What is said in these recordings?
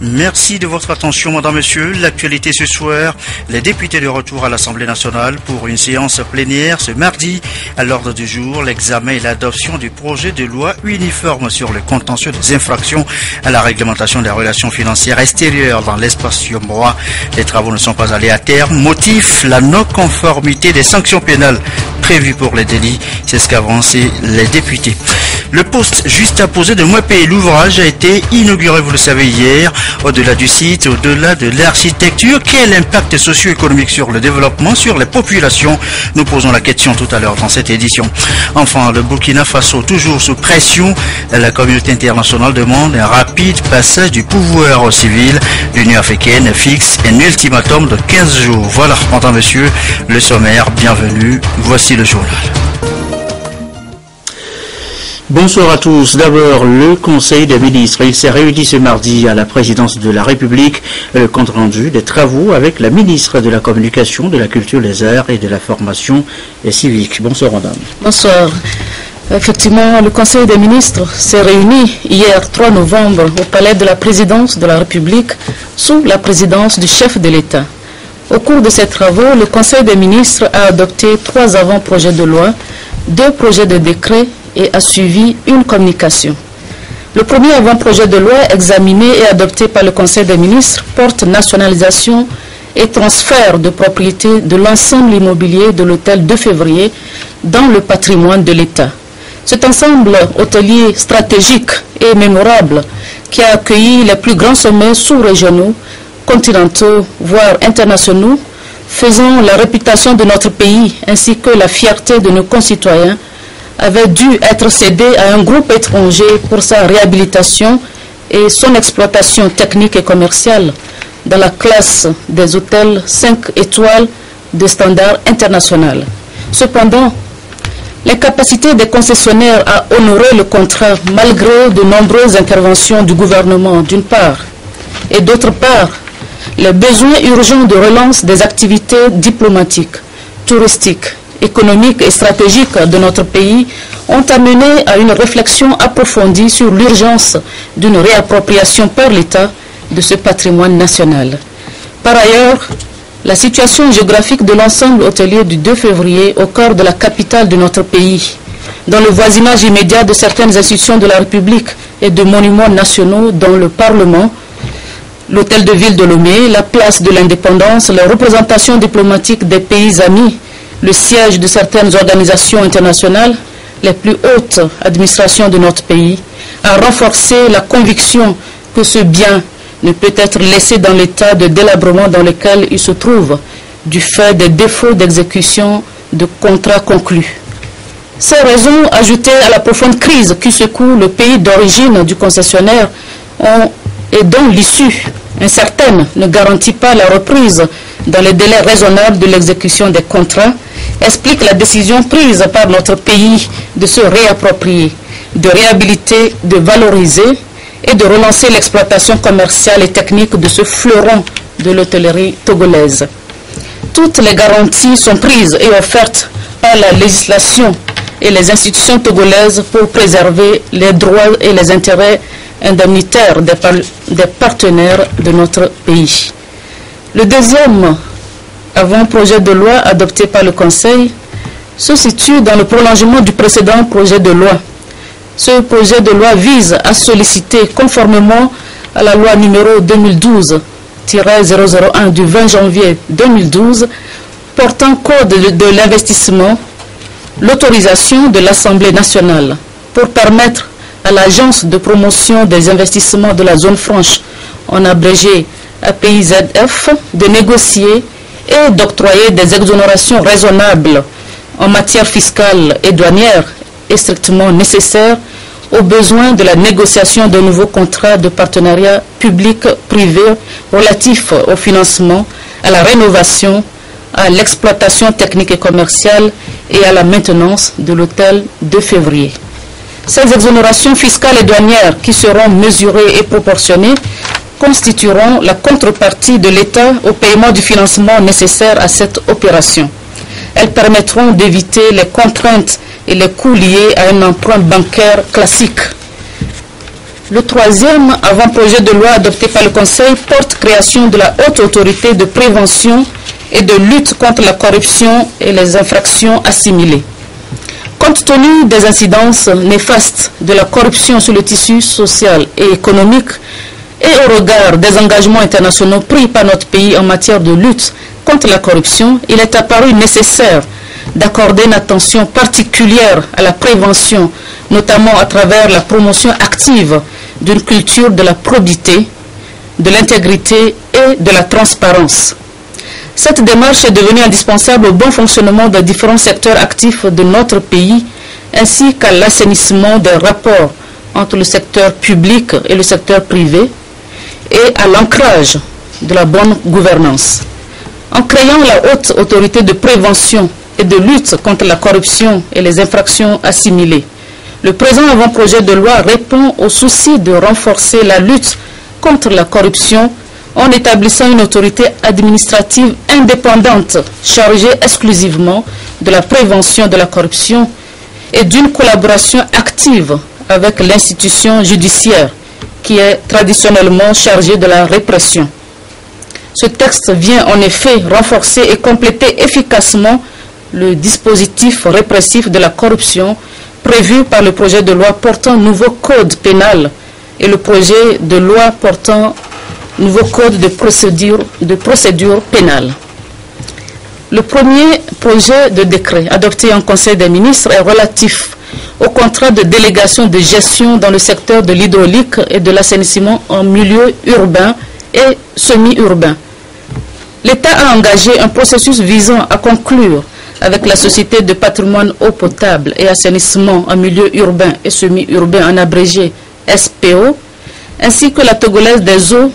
Merci de votre attention, madame, monsieur. L'actualité ce soir, les députés de retour à l'Assemblée nationale pour une séance plénière ce mardi. À l'ordre du jour, l'examen et l'adoption du projet de loi uniforme sur le contentieux des infractions à la réglementation des relations financières extérieures dans l'espace yombois. Les travaux ne sont pas allés à terme. Motif, la non-conformité des sanctions pénales prévues pour les délits. C'est ce qu'avancent les députés. Le poste juste apposé de Mouepé, l'ouvrage a été inauguré, vous le savez, hier. Au-delà du site, au-delà de l'architecture, quel impact socio-économique sur le développement, sur les populations? Nous posons la question tout à l'heure dans cette édition. Enfin, le Burkina Faso, toujours sous pression, la communauté internationale demande un rapide passage du pouvoir au civil. L'Union africaine fixe un ultimatum de 15 jours. Voilà, madame, monsieur, le sommaire, bienvenue, voici le journal. Bonsoir à tous. D'abord, le Conseil des ministres. Il s'est réuni ce mardi à la présidence de la République. Le compte rendu des travaux avec la ministre de la Communication, de la Culture, des Arts et de la Formation civique. Bonsoir, madame. Bonsoir. Effectivement, le Conseil des ministres s'est réuni hier 3 novembre au palais de la présidence de la République sous la présidence du chef de l'État. Au cours de ces travaux, le Conseil des ministres a adopté 3 avant-projets de loi, 2 projets de décret et a suivi une communication. Le premier avant-projet de loi examiné et adopté par le Conseil des ministres porte nationalisation et transfert de propriété de l'ensemble immobilier de l'hôtel 2 février dans le patrimoine de l'État. Cet ensemble hôtelier stratégique et mémorable qui a accueilli les plus grands sommets sous-régionaux, continentaux, voire internationaux, faisant la réputation de notre pays ainsi que la fierté de nos concitoyens, avait dû être cédé à un groupe étranger pour sa réhabilitation et son exploitation technique et commerciale dans la classe des hôtels 5 étoiles de standard international. Cependant, les capacités des concessionnaires à honorer le contrat malgré de nombreuses interventions du gouvernement d'une part et d'autre part, les besoins urgents de relance des activités diplomatiques, touristiques, économiques et stratégiques de notre pays ont amené à une réflexion approfondie sur l'urgence d'une réappropriation par l'État de ce patrimoine national. Par ailleurs, la situation géographique de l'ensemble hôtelier du 2 février au cœur de la capitale de notre pays, dans le voisinage immédiat de certaines institutions de la République et de monuments nationaux dont le Parlement, l'hôtel de ville de Lomé, la place de l'Indépendance, les représentations diplomatiques des pays amis, le siège de certaines organisations internationales, les plus hautes administrations de notre pays, a renforcé la conviction que ce bien ne peut être laissé dans l'état de délabrement dans lequel il se trouve, du fait des défauts d'exécution de contrats conclus. Ces raisons, ajoutées à la profonde crise qui secoue le pays d'origine du concessionnaire et dont l'issue incertaine ne garantit pas la reprise dans les délais raisonnables de l'exécution des contrats, explique la décision prise par notre pays de se réapproprier, de réhabiliter, de valoriser et de relancer l'exploitation commerciale et technique de ce fleuron de l'hôtellerie togolaise. Toutes les garanties sont prises et offertes par la législation et les institutions togolaises pour préserver les droits et les intérêts indemnitaires des partenaires de notre pays. Le deuxième avant-projet de loi adopté par le Conseil se situe dans le prolongement du précédent projet de loi. Ce projet de loi vise à solliciter, conformément à la loi numéro 2012-001 du 20 janvier 2012, portant code de l'investissement, l'autorisation de l'Assemblée nationale pour permettre à l'Agence de promotion des investissements de la zone franche, en abrégé APIZF, de négocier et d'octroyer des exonérations raisonnables en matière fiscale et douanière et strictement nécessaires aux besoins de la négociation de nouveaux contrats de partenariat public-privé relatifs au financement, à la rénovation, à l'exploitation technique et commerciale et à la maintenance de l'hôtel 2 février. Ces exonérations fiscales et douanières qui seront mesurées et proportionnées constitueront la contrepartie de l'État au paiement du financement nécessaire à cette opération. Elles permettront d'éviter les contraintes et les coûts liés à un emprunt bancaire classique. Le troisième avant-projet de loi adopté par le Conseil porte création de la haute autorité de prévention et de lutte contre la corruption et les infractions assimilées. Compte tenu des incidences néfastes de la corruption sur le tissu social et économique et au regard des engagements internationaux pris par notre pays en matière de lutte contre la corruption, il est apparu nécessaire d'accorder une attention particulière à la prévention, notamment à travers la promotion active d'une culture de la probité, de l'intégrité et de la transparence. Cette démarche est devenue indispensable au bon fonctionnement des différents secteurs actifs de notre pays, ainsi qu'à l'assainissement des rapports entre le secteur public et le secteur privé, et à l'ancrage de la bonne gouvernance. En créant la haute autorité de prévention et de lutte contre la corruption et les infractions assimilées, le présent avant-projet de loi répond au souci de renforcer la lutte contre la corruption en établissant une autorité administrative indépendante chargée exclusivement de la prévention de la corruption et d'une collaboration active avec l'institution judiciaire qui est traditionnellement chargée de la répression. Ce texte vient en effet renforcer et compléter efficacement le dispositif répressif de la corruption prévu par le projet de loi portant nouveau code pénal et le projet de loi portant nouveau code de procédure pénale. Le premier projet de décret adopté en Conseil des ministres est relatif au contrat de délégation de gestion dans le secteur de l'hydraulique et de l'assainissement en milieu urbain et semi-urbain. L'État a engagé un processus visant à conclure avec la Société de patrimoine eau potable et assainissement en milieu urbain et semi-urbain en abrégé SPO, ainsi que la Togolaise des eaux,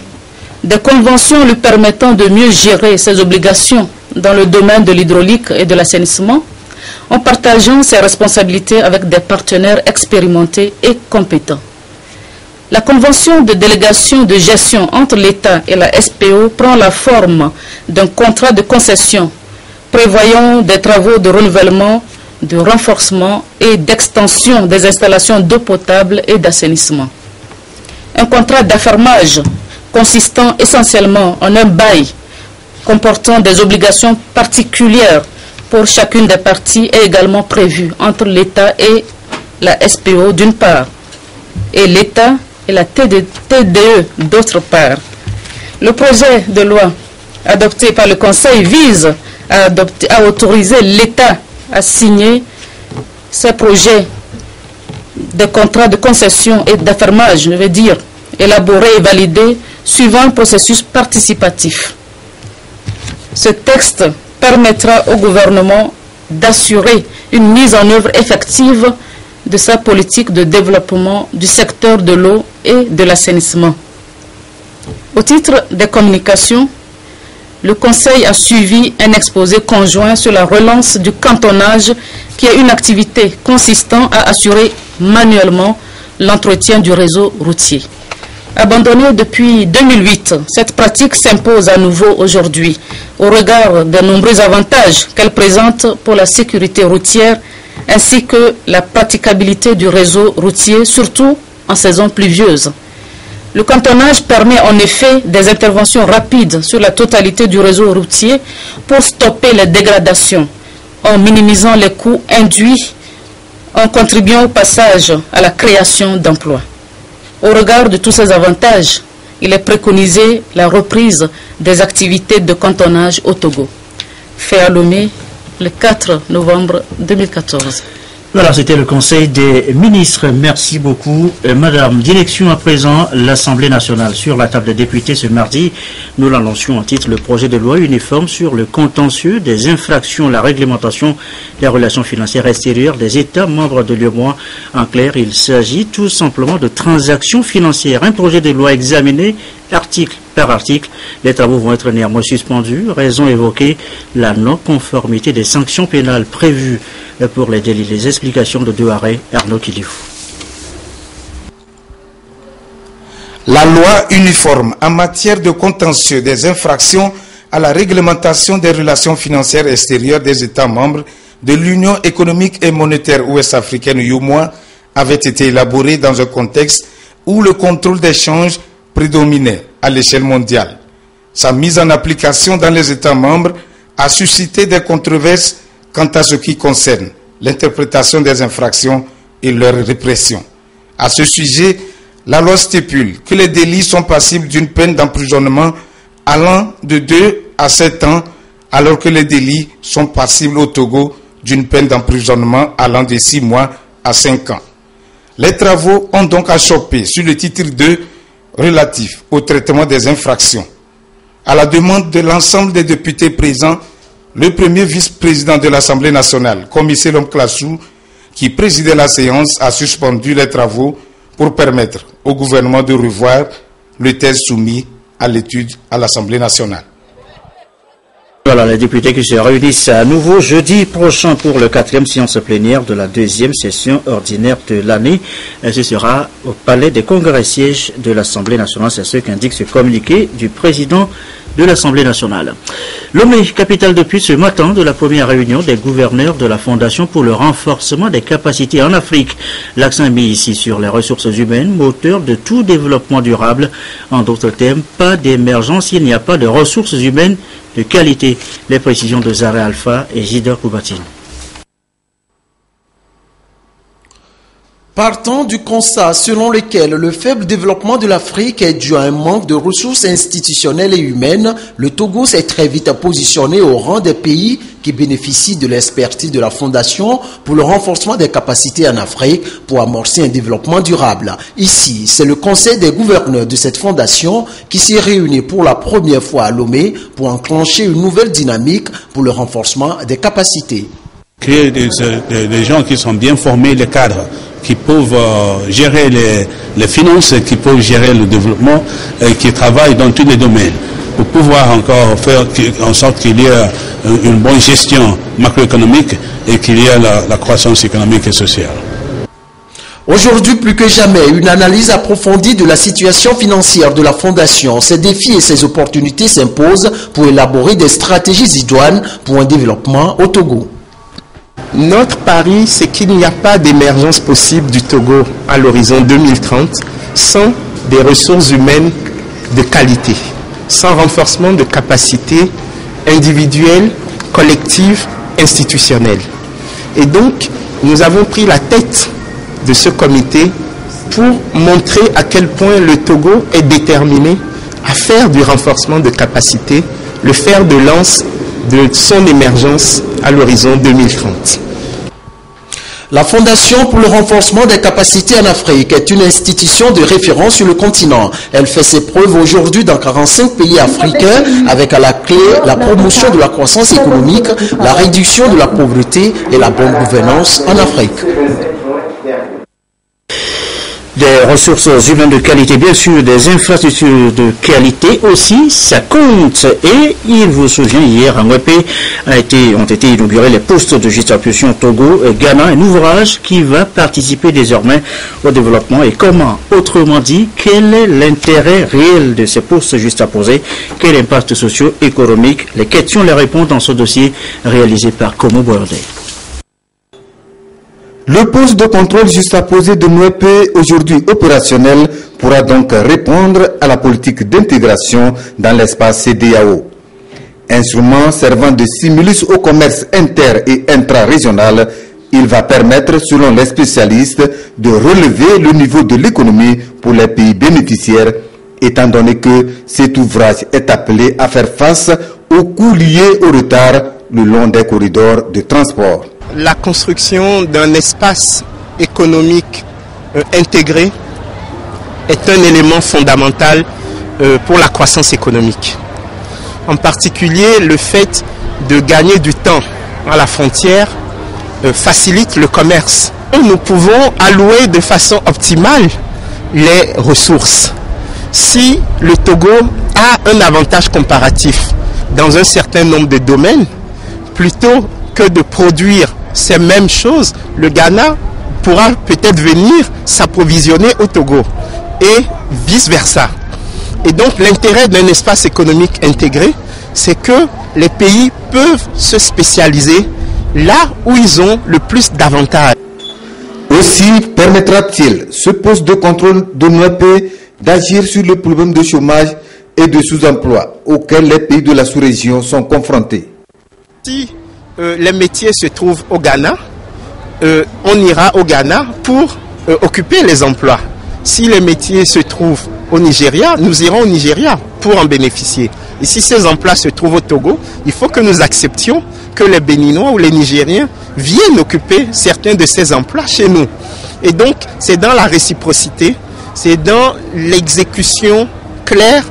des conventions lui permettant de mieux gérer ses obligations dans le domaine de l'hydraulique et de l'assainissement, en partageant ses responsabilités avec des partenaires expérimentés et compétents. La convention de délégation de gestion entre l'État et la SPO prend la forme d'un contrat de concession prévoyant des travaux de renouvellement, de renforcement et d'extension des installations d'eau potable et d'assainissement. Un contrat d'affermage consistant essentiellement en un bail comportant des obligations particulières pour chacune des parties est également prévu entre l'État et la SPO d'une part et l'État et la TDE d'autre part. Le projet de loi adopté par le Conseil vise à autoriser l'État à signer ces projets de contrats de concession et d'affermage, je veux dire, élaborés et validés suivant un processus participatif. Ce texte permettra au gouvernement d'assurer une mise en œuvre effective de sa politique de développement du secteur de l'eau et de l'assainissement. Au titre des communications, le Conseil a suivi un exposé conjoint sur la relance du cantonnage qui est une activité consistant à assurer manuellement l'entretien du réseau routier. Abandonnée depuis 2008, cette pratique s'impose à nouveau aujourd'hui au regard des nombreux avantages qu'elle présente pour la sécurité routière ainsi que la praticabilité du réseau routier, surtout en saison pluvieuse. Le cantonnage permet en effet des interventions rapides sur la totalité du réseau routier pour stopper les dégradations, en minimisant les coûts induits, en contribuant au passage à la création d'emplois. Au regard de tous ces avantages, il est préconisé la reprise des activités de cantonnage au Togo. Fait à Lomé, le 4 novembre 2014. Voilà, c'était le Conseil des ministres. Merci beaucoup, Madame. Direction à présent l'Assemblée nationale. Sur la table des députés ce mardi, nous l'annoncions en titre le projet de loi uniforme sur le contentieux des infractions, la réglementation des relations financières extérieures des États membres de l'UEMOA. En clair, il s'agit tout simplement de transactions financières. Un projet de loi examiné article par article. Les travaux vont être néanmoins suspendus. Raison évoquée, la non-conformité des sanctions pénales prévues pour les délits. Les explications de Douaré, Arnaud Kilifou. La loi uniforme en matière de contentieux des infractions à la réglementation des relations financières extérieures des États membres de l'Union économique et monétaire ouest-africaine UEMOA avait été élaborée dans un contexte où le contrôle des changes prédominait à l'échelle mondiale. Sa mise en application dans les États membres a suscité des controverses quant à ce qui concerne l'interprétation des infractions et leur répression. À ce sujet, la loi stipule que les délits sont passibles d'une peine d'emprisonnement allant de 2 à 7 ans, alors que les délits sont passibles au Togo d'une peine d'emprisonnement allant de 6 mois à 5 ans. Les travaux ont donc achoppé sur le titre 2 relatif au traitement des infractions. À la demande de l'ensemble des députés présents, le premier vice-président de l'Assemblée nationale, commissaire Lom Klassou, qui présidait la séance, a suspendu les travaux pour permettre au gouvernement de revoir le texte soumis à l'étude à l'Assemblée nationale. Voilà, les députés qui se réunissent à nouveau jeudi prochain pour le 4e séance plénière de la 2e session ordinaire de l'année. Ce sera au Palais des Congrès siège de l'Assemblée nationale. C'est ce qu'indique ce communiqué du président de l'Assemblée nationale. Lomé, capitale depuis ce matin de la première réunion des gouverneurs de la Fondation pour le renforcement des capacités en Afrique. L'accent est mis ici sur les ressources humaines, moteur de tout développement durable. En d'autres termes, pas d'émergence s'il n'y a pas de ressources humaines de qualité. Les précisions de Zare Alpha et Jida Koubatine. Partant du constat selon lequel le faible développement de l'Afrique est dû à un manque de ressources institutionnelles et humaines, le Togo s'est très vite positionné au rang des pays qui bénéficient de l'expertise de la Fondation pour le renforcement des capacités en Afrique pour amorcer un développement durable. Ici, c'est le conseil des gouverneurs de cette fondation qui s'est réuni pour la première fois à Lomé pour enclencher une nouvelle dynamique pour le renforcement des capacités. Créer des gens qui sont bien formés, les cadres, qui peuvent gérer les finances, qui peuvent gérer le développement, et qui travaillent dans tous les domaines, pour pouvoir encore faire en sorte qu'il y ait une bonne gestion macroéconomique et qu'il y ait la croissance économique et sociale. Aujourd'hui, plus que jamais, une analyse approfondie de la situation financière de la Fondation, ses défis et ses opportunités s'imposent pour élaborer des stratégies idoines pour un développement au Togo. Notre pari, c'est qu'il n'y a pas d'émergence possible du Togo à l'horizon 2030 sans des ressources humaines de qualité, sans renforcement de capacités individuelles, collectives, institutionnelles. Et donc, nous avons pris la tête de ce comité pour montrer à quel point le Togo est déterminé à faire du renforcement de capacités, le fer de lance de son émergence à l'horizon 2030. La Fondation pour le renforcement des capacités en Afrique est une institution de référence sur le continent. Elle fait ses preuves aujourd'hui dans 45 pays africains avec à la clé la promotion de la croissance économique, la réduction de la pauvreté et la bonne gouvernance en Afrique. Des ressources humaines de qualité, bien sûr, des infrastructures de qualité aussi, ça compte. Et il vous souvient, hier, à Mwepé, ont été inaugurés les postes de distribution Togo et Ghana, un ouvrage qui va participer désormais au développement. Et comment, autrement dit, quel est l'intérêt réel de ces postes juxtaposés? Quel impact socio-économique? Les questions, les réponses dans ce dossier réalisé par Komo Boyardé. Le poste de contrôle juxtaposé de Mwepé, aujourd'hui opérationnel, pourra donc répondre à la politique d'intégration dans l'espace CEDEAO. Instrument servant de stimulus au commerce inter- et intra-régional, il va permettre, selon les spécialistes, de relever le niveau de l'économie pour les pays bénéficiaires, étant donné que cet ouvrage est appelé à faire face aux coûts liés au retard le long des corridors de transport. La construction d'un espace économique intégré est un élément fondamental pour la croissance économique. En particulier, le fait de gagner du temps à la frontière facilite le commerce. Nous pouvons allouer de façon optimale les ressources. Si le Togo a un avantage comparatif dans un certain nombre de domaines, plutôt que de produire ces mêmes choses, le Ghana pourra peut-être venir s'approvisionner au Togo et vice-versa. Et donc l'intérêt d'un espace économique intégré, c'est que les pays peuvent se spécialiser là où ils ont le plus d'avantages. Aussi permettra-t-il ce poste de contrôle de l'ONUP d'agir sur le problème de chômage et de sous-emploi auxquels les pays de la sous-région sont confrontés. Si les métiers se trouvent au Ghana, on ira au Ghana pour occuper les emplois. Si les métiers se trouvent au Nigeria, nous irons au Nigeria pour en bénéficier. Et si ces emplois se trouvent au Togo, il faut que nous acceptions que les Béninois ou les Nigériens viennent occuper certains de ces emplois chez nous. Et donc, c'est dans la réciprocité, c'est dans l'exécution claire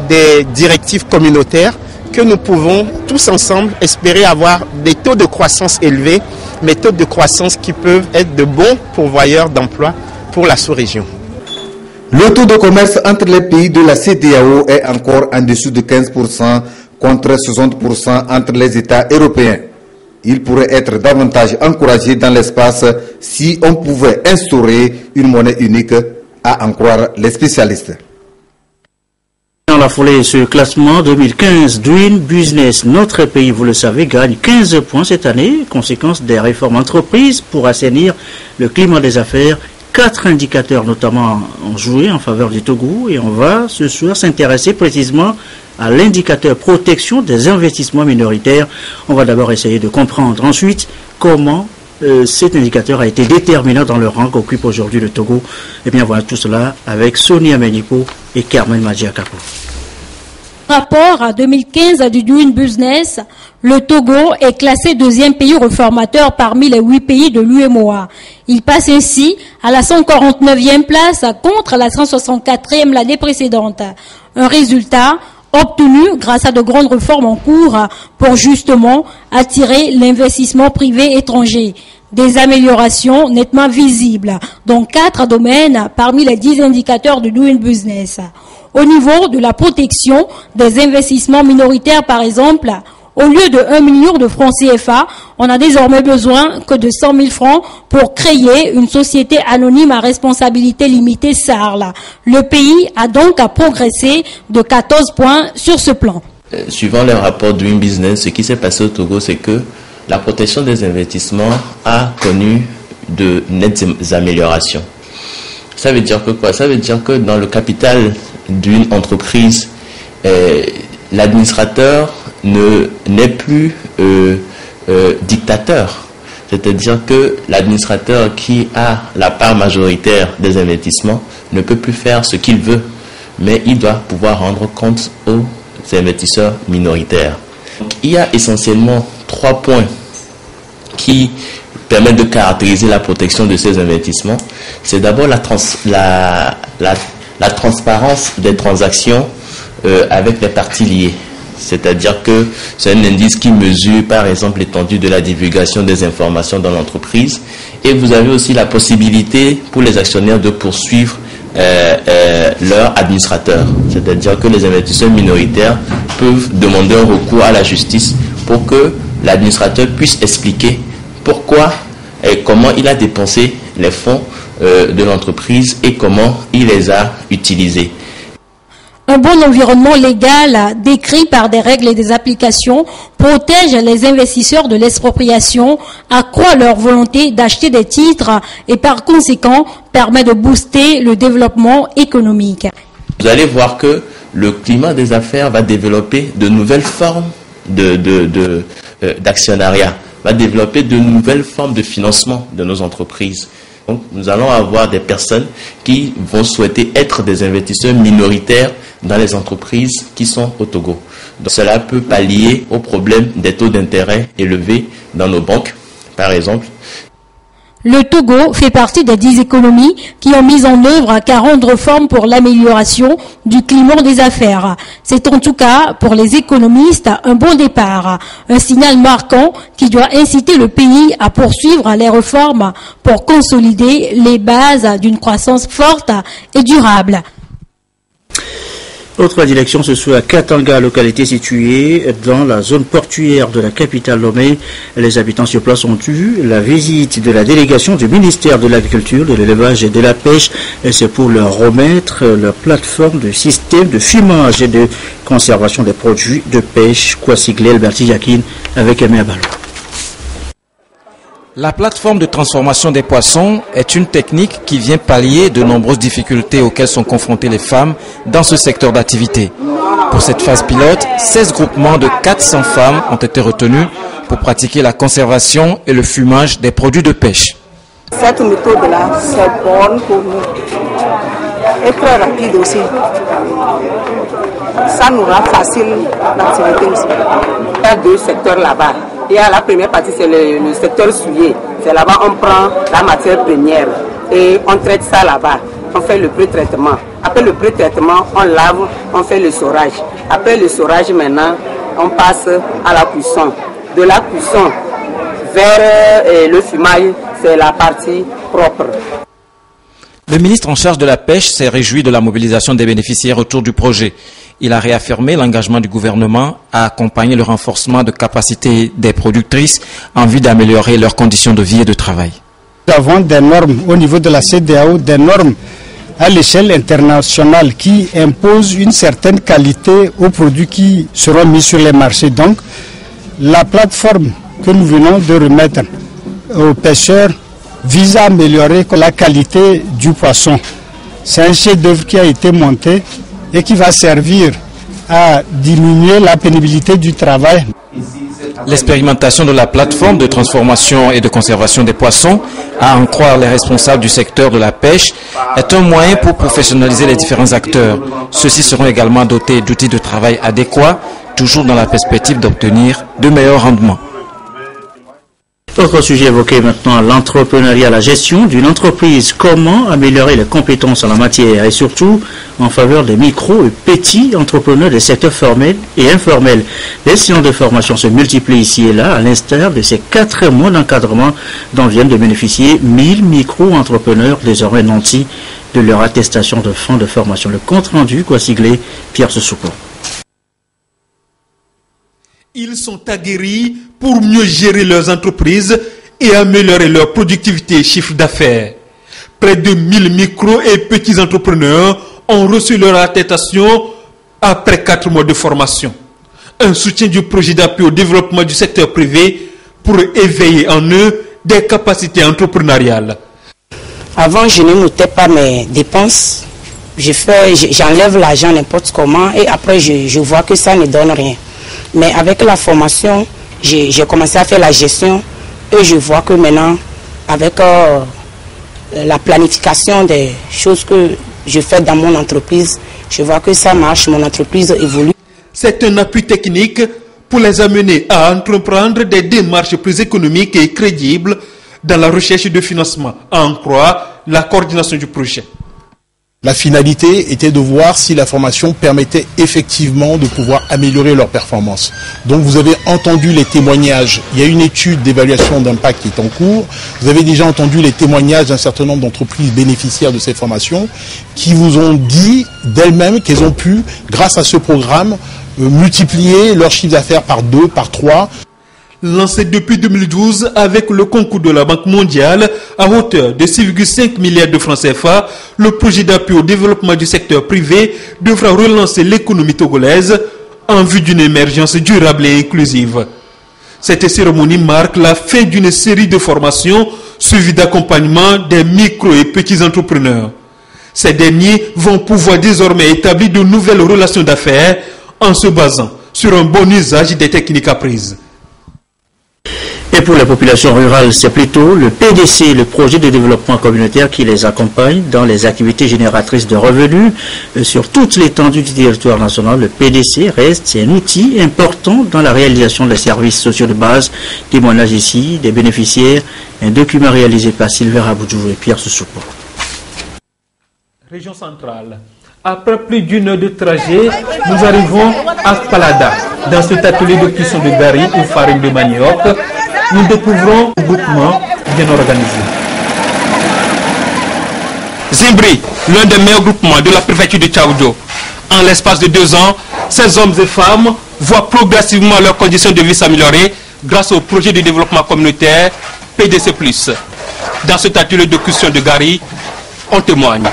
des directives communautaires que nous pouvons tous ensemble espérer avoir des taux de croissance élevés, mais taux de croissance qui peuvent être de bons pourvoyeurs d'emplois pour la sous-région. Le taux de commerce entre les pays de la CEDEAO est encore en dessous de 15% contre 60% entre les États européens. Il pourrait être davantage encouragé dans l'espace si on pouvait instaurer une monnaie unique, à en croire les spécialistes. Dans la foulée de ce classement 2015, Doing Business, notre pays, vous le savez, gagne 15 points cette année, conséquence des réformes entreprises pour assainir le climat des affaires. 4 indicateurs notamment ont joué en faveur du Togo et on va ce soir s'intéresser précisément à l'indicateur protection des investissements minoritaires. On va d'abord essayer de comprendre ensuite comment cet indicateur a été déterminant dans le rang qu'occupe aujourd'hui le Togo. Et bien voilà tout cela avec Sonia Menipo et Carmen Madjiakapo. Rapport à 2015 du Doing Business, le Togo est classé deuxième pays réformateur parmi les 8 pays de l'UEMOA. Il passe ainsi à la 149e place contre la 164e l'année précédente. Un résultat obtenu grâce à de grandes réformes en cours pour justement attirer l'investissement privé étranger. Des améliorations nettement visibles dans 4 domaines parmi les 10 indicateurs de Doing Business. Au niveau de la protection des investissements minoritaires, par exemple, au lieu de 1 million de francs CFA, on a désormais besoin que de 100 000 francs pour créer une société anonyme à responsabilité limitée SARL. Le pays a donc à progresser de 14 points sur ce plan. Suivant le rapport Doing Business, ce qui s'est passé au Togo, c'est que la protection des investissements a connu de nettes améliorations. Ça veut dire que quoi? Ça veut dire que dans le capital d'une entreprise, l'administrateur n'est plus dictateur. C'est-à-dire que l'administrateur qui a la part majoritaire des investissements ne peut plus faire ce qu'il veut, mais il doit pouvoir rendre compte aux investisseurs minoritaires. Donc, il y a essentiellement 3 points qui permettent de caractériser la protection de ces investissements. C'est d'abord la transparence des transactions avec les parties liées. C'est-à-dire que c'est un indice qui mesure par exemple l'étendue de la divulgation des informations dans l'entreprise. Et vous avez aussi la possibilité pour les actionnaires de poursuivre leur administrateur. C'est-à-dire que les investisseurs minoritaires peuvent demander un recours à la justice pour que l'administrateur puisse expliquer pourquoi et comment il a dépensé les fonds de l'entreprise et comment il les a utilisés. Un bon environnement légal décrit par des règles et des applications protège les investisseurs de l'expropriation, accroît leur volonté d'acheter des titres et par conséquent permet de booster le développement économique. Vous allez voir que le climat des affaires va développer de nouvelles formes d'actionnariat, va développer de nouvelles formes de financement de nos entreprises. Donc, nous allons avoir des personnes qui vont souhaiter être des investisseurs minoritaires dans les entreprises qui sont au Togo. Donc, cela peut pallier au problème des taux d'intérêt élevés dans nos banques, par exemple. Le Togo fait partie des 10 économies qui ont mis en œuvre 40 réformes pour l'amélioration du climat des affaires. C'est en tout cas, pour les économistes, un bon départ. Un signal marquant qui doit inciter le pays à poursuivre les réformes pour consolider les bases d'une croissance forte et durable. Autre direction, ce soit à Katanga, localité située dans la zone portuaire de la capitale Lomé. Les habitants sur place ont eu la visite de la délégation du ministère de l'Agriculture, de l'Élevage et de la Pêche. Et c'est pour leur remettre leur plateforme de système de fumage et de conservation des produits de pêche. Kwasiglé Alberti Yakin avec Aimé Abalo. La plateforme de transformation des poissons est une technique qui vient pallier de nombreuses difficultés auxquelles sont confrontées les femmes dans ce secteur d'activité. Pour cette phase pilote, 16 groupements de 400 femmes ont été retenus pour pratiquer la conservation et le fumage des produits de pêche. Cette méthode-là, c'est bonne pour nous et très rapide aussi. Ça nous rend facile l'activité aussi. Il y a deux secteurs là-bas. Il y a la première partie, c'est le secteur souillé. C'est là-bas on prend la matière première et on traite ça là-bas. On fait le pré-traitement. Après le pré-traitement, on lave, on fait le saurage. Après le saurage, maintenant, on passe à la cuisson. De la cuisson vers le fumage, c'est la partie propre. Le ministre en charge de la pêche s'est réjoui de la mobilisation des bénéficiaires autour du projet. Il a réaffirmé l'engagement du gouvernement à accompagner le renforcement de capacités des productrices en vue d'améliorer leurs conditions de vie et de travail. Nous avons des normes au niveau de la CEDEAO, des normes à l'échelle internationale qui imposent une certaine qualité aux produits qui seront mis sur les marchés. Donc, la plateforme que nous venons de remettre aux pêcheurs vise à améliorer la qualité du poisson. C'est un chef-d'œuvre qui a été monté et qui va servir à diminuer la pénibilité du travail. L'expérimentation de la plateforme de transformation et de conservation des poissons, à en croire les responsables du secteur de la pêche, est un moyen pour professionnaliser les différents acteurs. Ceux-ci seront également dotés d'outils de travail adéquats, toujours dans la perspective d'obtenir de meilleurs rendements. Autre sujet évoqué maintenant, l'entrepreneuriat, la gestion d'une entreprise. Comment améliorer les compétences en la matière et surtout en faveur des micro et petits entrepreneurs des secteurs formels et informels. Les séances de formation se multiplient ici et là, à l'instar de ces 4 mois d'encadrement dont viennent de bénéficier 1000 micro-entrepreneurs désormais nantis de leur attestation de fin de formation. Le compte rendu, quoi sigler, Pierre Sesoupo. Ils sont aguerris pour mieux gérer leurs entreprises et améliorer leur productivité et chiffre d'affaires. Près de 1000 micro et petits entrepreneurs ont reçu leur attestation après 4 mois de formation. Un soutien du projet d'appui au développement du secteur privé pour éveiller en eux des capacités entrepreneuriales. Avant, je ne notais pas mes dépenses. J'enlève l'argent n'importe comment et après, je vois que ça ne donne rien. Mais avec la formation, j'ai commencé à faire la gestion et je vois que maintenant, avec la planification des choses que je fais dans mon entreprise, je vois que ça marche, mon entreprise évolue. C'est un appui technique pour les amener à entreprendre des démarches plus économiques et crédibles dans la recherche de financement, à en croire la coordination du projet. La finalité était de voir si la formation permettait effectivement de pouvoir améliorer leur performance. Donc vous avez entendu les témoignages. Il y a une étude d'évaluation d'impact qui est en cours. Vous avez déjà entendu les témoignages d'un certain nombre d'entreprises bénéficiaires de ces formations qui vous ont dit d'elles-mêmes qu'elles ont pu, grâce à ce programme, multiplier leur chiffre d'affaires par 2, par 3. Lancé depuis 2012 avec le concours de la Banque mondiale à hauteur de 6,5 milliards de francs CFA, le projet d'appui au développement du secteur privé devra relancer l'économie togolaise en vue d'une émergence durable et inclusive. Cette cérémonie marque la fin d'une série de formations suivies d'accompagnement des micro et petits entrepreneurs. Ces derniers vont pouvoir désormais établir de nouvelles relations d'affaires en se basant sur un bon usage des techniques apprises. Et pour les populations rurales, c'est plutôt le PDC, le projet de développement communautaire, qui les accompagne dans les activités génératrices de revenus sur toute l'étendue du territoire national. Le PDC reste un outil important dans la réalisation des services sociaux de base. Témoignage ici des bénéficiaires, un document réalisé par Sylvain Aboudjou et Pierre Sesoupo. Région centrale. Après plus d'une heure de trajet, nous arrivons à Palada, dans cet atelier de cuisson de gari ou farine de manioc. Nous découvrons un groupement bien organisé. Zimbri, l'un des meilleurs groupements de la préfecture de Tchaoudjo. En l'espace de 2 ans, ces hommes et femmes voient progressivement leurs conditions de vie s'améliorer grâce au projet de développement communautaire PDC+. Dans cet atelier de cuisson de gari, on témoigne.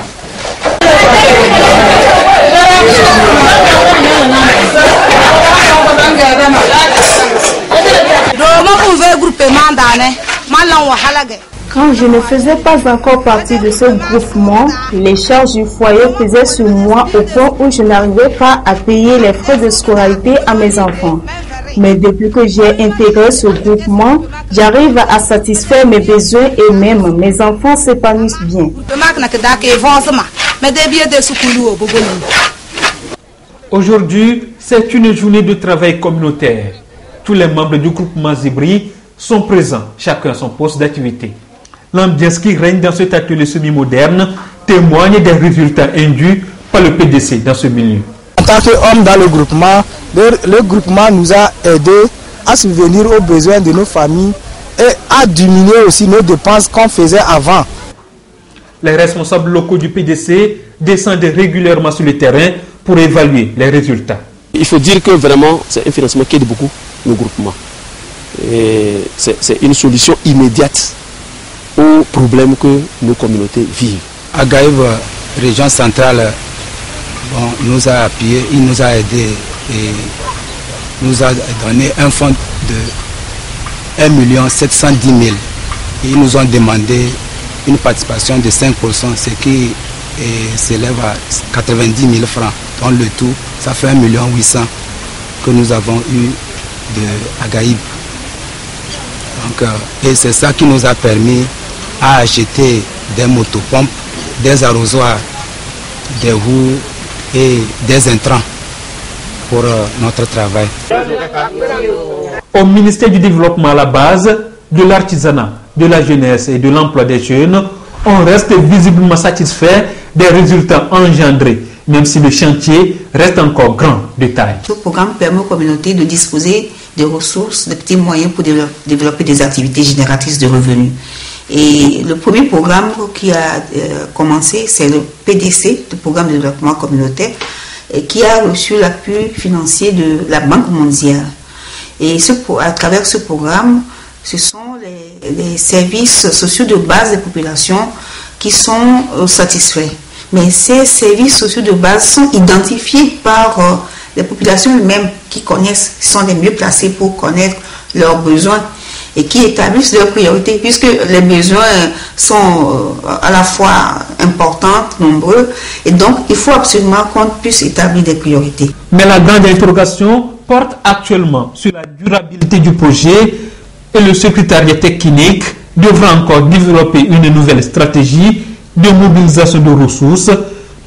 Quand je ne faisais pas encore partie de ce groupement, les charges du foyer pesaient sur moi au point où je n'arrivais pas à payer les frais de scolarité à mes enfants. Mais depuis que j'ai intégré ce groupement, j'arrive à satisfaire mes besoins et même mes enfants s'épanouissent bien. Aujourd'hui, c'est une journée de travail communautaire. Tous les membres du groupement Zibri sont présents, chacun à son poste d'activité. L'ambiance qui règne dans cet atelier semi-moderne témoigne des résultats induits par le PDC dans ce milieu. En tant qu'homme dans le groupement nous a aidés à subvenir aux besoins de nos familles et à diminuer aussi nos dépenses qu'on faisait avant. Les responsables locaux du PDC descendent régulièrement sur le terrain pour évaluer les résultats. Il faut dire que vraiment c'est un financement qui aide beaucoup le groupement. C'est une solution immédiate aux problèmes que nos communautés vivent. Agaïb, région centrale, nous a appuyé, il nous a aidés et nous a donné un fonds de 1 710 000. Et ils nous ont demandé une participation de 5%, ce qui s'élève à 90 000 francs. Dans le tout, ça fait 1 800 000 que nous avons eu de Agaïb. Donc, et c'est ça qui nous a permis à acheter des motopompes, des arrosoirs, des roues et des intrants pour notre travail. Au ministère du Développement à la base, de l'artisanat, de la jeunesse et de l'emploi des jeunes, on reste visiblement satisfait des résultats engendrés, même si le chantier reste encore grand de taille. Ce programme permet aux communautés de disposer de ressources, de petits moyens pour développer des activités génératrices de revenus. Et le premier programme qui a commencé, c'est le PDC, le programme de développement communautaire, qui a reçu l'appui financier de la Banque mondiale. Et à travers ce programme, ce sont les services sociaux de base des populations qui sont satisfaits. Mais ces services sociaux de base sont identifiés par les populations elles-mêmes qui connaissent, qui sont les mieux placées pour connaître leurs besoins et qui établissent leurs priorités, puisque les besoins sont à la fois importants, nombreux, et donc il faut absolument qu'on puisse établir des priorités. Mais la grande interrogation porte actuellement sur la durabilité du projet et le secrétariat technique devra encore développer une nouvelle stratégie de mobilisation de ressources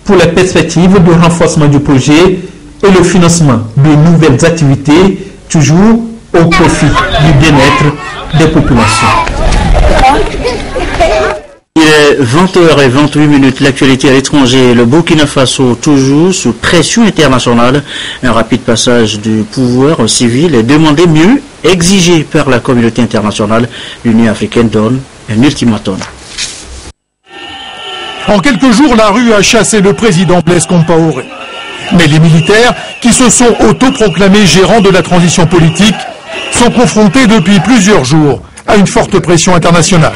pour les perspectives de renforcement du projet et le financement de nouvelles activités, toujours au profit du bien-être des populations. Il est 20h28, l'actualité à l'étranger. Le Burkina Faso, toujours sous pression internationale. Un rapide passage du pouvoir civil est demandé, mieux exigé par la communauté internationale. L'Union africaine donne un ultimatum. En quelques jours, la rue a chassé le président Blaise Compaoré. Mais les militaires, qui se sont autoproclamés gérants de la transition politique, sont confrontés depuis plusieurs jours à une forte pression internationale.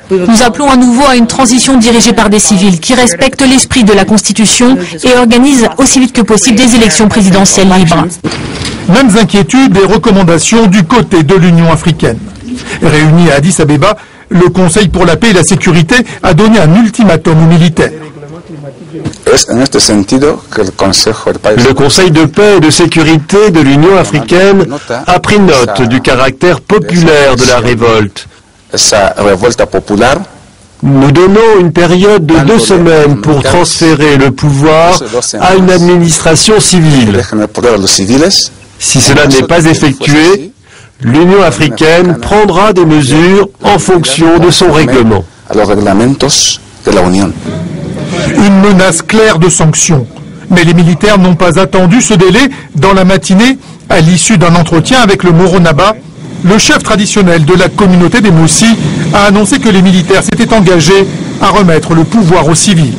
Nous appelons à nouveau à une transition dirigée par des civils qui respectent l'esprit de la Constitution et organisent aussi vite que possible des élections présidentielles libres. Mêmes inquiétudes et recommandations du côté de l'Union africaine. Réuni à Addis Abeba, le Conseil pour la paix et la sécurité a donné un ultimatum aux militaires. Le Conseil de paix et de sécurité de l'Union africaine a pris note du caractère populaire de la révolte. Nous donnons une période de 2 semaines pour transférer le pouvoir à une administration civile. Si cela n'est pas effectué, l'Union africaine prendra des mesures en fonction de son règlement. Une menace claire de sanctions. Mais les militaires n'ont pas attendu ce délai. Dans la matinée, à l'issue d'un entretien avec le Moro Naba, le chef traditionnel de la communauté des Moussi a annoncé que les militaires s'étaient engagés à remettre le pouvoir aux civils.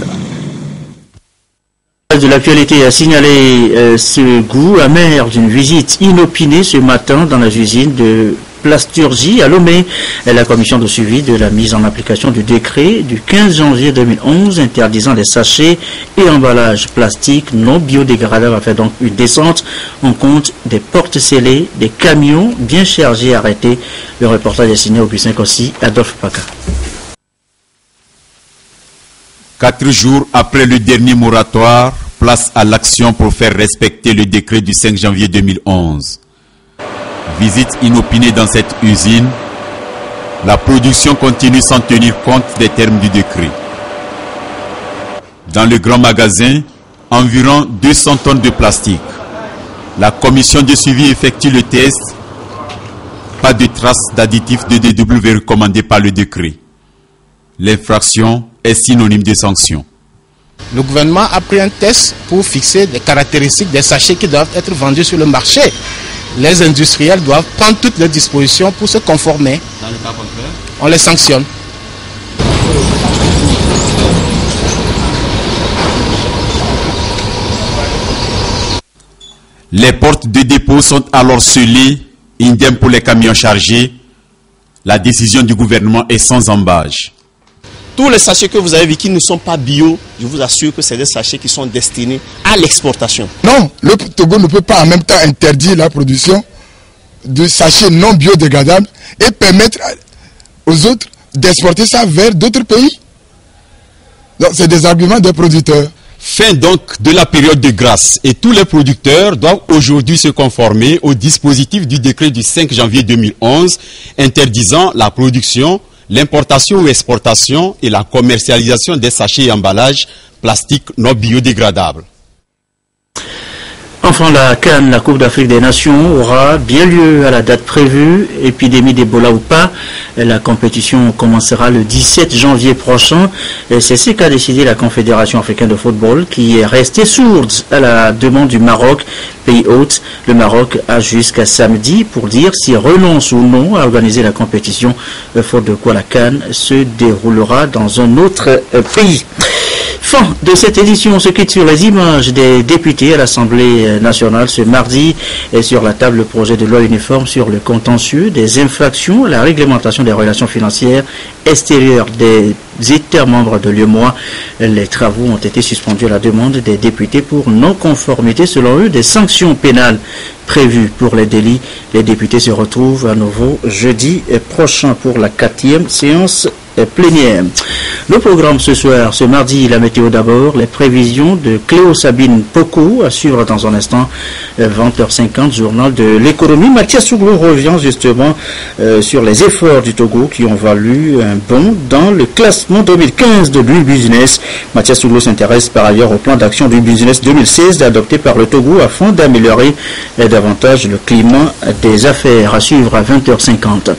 De l'actualité a signalé ce goût amer d'une visite inopinée ce matin dans la usine de plasturgie à Lomé. La commission de suivi de la mise en application du décret du 15 janvier 2011 interdisant les sachets et emballages plastiques non biodégradables a fait donc une descente en compte des portes scellées, des camions bien chargés arrêtés. Le reportage est signé Augustin Kossi, Adolphe Paca. 4 jours après le dernier moratoire, place à l'action pour faire respecter le décret du 5 janvier 2011. Visite inopinée dans cette usine, la production continue sans tenir compte des termes du décret. Dans le grand magasin, environ 200 tonnes de plastique. La commission de suivi effectue le test. Pas de traces d'additifs de DW recommandés par le décret. L'infraction est synonyme de sanction. Le gouvernement a pris un test pour fixer les caractéristiques des sachets qui doivent être vendus sur le marché. Les industriels doivent prendre toutes les dispositions pour se conformer. Dans le cas contraire, on les sanctionne. Les portes de dépôt sont alors scellées, idem pour les camions chargés. La décision du gouvernement est sans embâche. Tous les sachets que vous avez vus qui ne sont pas bio, je vous assure que c'est des sachets qui sont destinés à l'exportation. Non, le Togo ne peut pas en même temps interdire la production de sachets non biodégradables et permettre aux autres d'exporter ça vers d'autres pays. Donc c'est des arguments des producteurs. Fin donc de la période de grâce et tous les producteurs doivent aujourd'hui se conformer au dispositif du décret du 5 janvier 2011 interdisant la production, l'importation ou exportation et la commercialisation des sachets et emballages plastiques non biodégradables. Enfin, la CAN, la Coupe d'Afrique des Nations, aura bien lieu à la date prévue, épidémie d'Ebola ou pas. La compétition commencera le 17 janvier prochain. C'est ce qu'a décidé la Confédération africaine de football, qui est restée sourde à la demande du Maroc, pays hôte. Le Maroc a jusqu'à samedi pour dire s'il renonce ou non à organiser la compétition, faute de quoi la CAN se déroulera dans un autre pays. Fin de cette édition, on se quitte sur les images des députés à l'Assemblée nationale ce mardi et sur la table le projet de loi uniforme sur le contentieux des infractions à la réglementation des relations financières extérieures des États membres de l'UEMOA. Les travaux ont été suspendus à la demande des députés pour non-conformité, selon eux, des sanctions pénales prévues pour les délits. Les députés se retrouvent à nouveau jeudi prochain pour la 4e séance plénière. Le programme ce soir, ce mardi, la météo d'abord, les prévisions de Cléo Sabine Poko à suivre dans un instant, 20h50, journal de l'économie. Mathias Souglou revient justement sur les efforts du Togo qui ont valu un bond dans le classement 2015 de l'U-Business. Mathias Souglou s'intéresse par ailleurs au plan d'action du Business 2016 adopté par le Togo afin d'améliorer davantage le climat des affaires. À suivre à 20h50.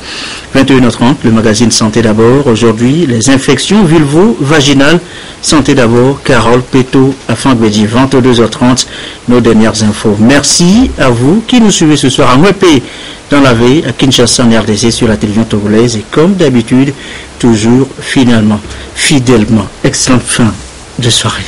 21h30, le magazine Santé d'abord. Aujourd'hui, les infections vulvo-vaginales. Santé d'abord, Carole Peto à Fangbedi, 22h30, nos dernières infos. Merci à vous qui nous suivez ce soir à Mwepé, dans la veille, à Kinshasa, en RDC, sur la télévision togolaise. Et comme d'habitude, toujours fidèlement. Excellente fin de soirée.